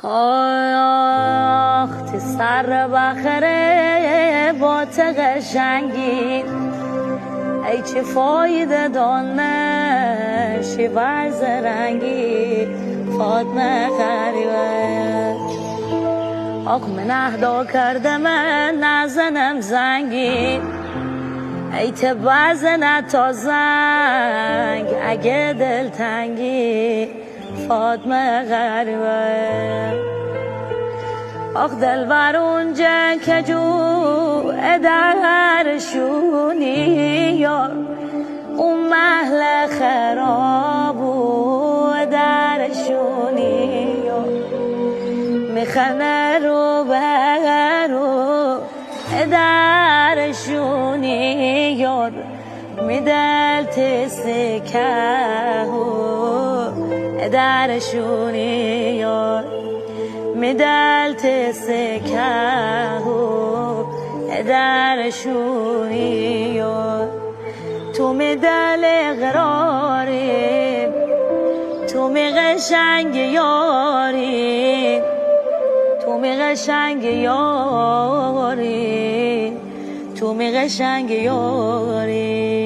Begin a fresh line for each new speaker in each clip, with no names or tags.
آخ تی سر بخره با قشنگی ای چه فایده دانشی ورز رنگی فاطمه غریبه آخ من اهدا کرده من نزنم زنگی ای ته بزنه تا زنگ اگه دلتنگی فاطمه غریبه آخ دلبر اونجا که جو درشونی یار اون محل خراب و درشونی یار میخنه رو برو درشونی یار میدل تسکه درشونی یار میدل تسکه درشونی یار تو میدل اقراری تو می قشنگ یاری تو می قشنگ یاری تو می قشنگ یاری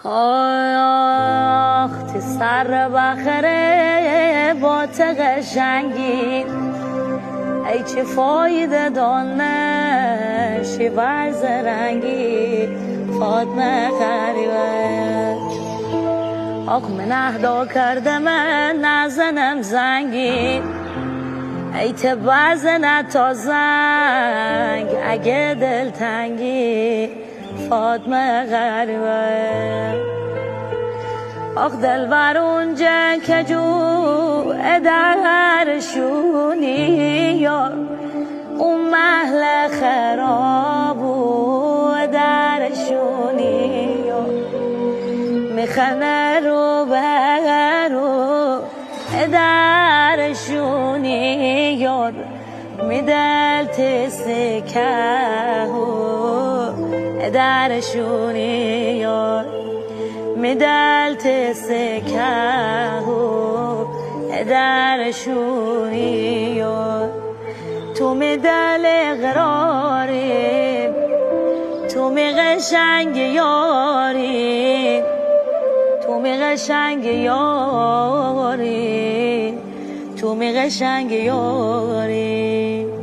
آخ تی سر بخره با قشنگی ای چه فایده دانشی ورز رنگی فاطمه غریبه آخ من اهدا کرده من نزنم زنگی ای ته بزنه تا زنگ اگه دلتنگی فاطمه غریبه آخ دلبر اونجا که جو درشونی یار اون محل خراب و درشونی یار میخنه رو برو درشونی یار میدل تسکه درشونی یار میدل تسکه درشونی یار تو میدل اقراری تو می قشنگ یاری تو می قشنگ یاری تو می قشنگ یاری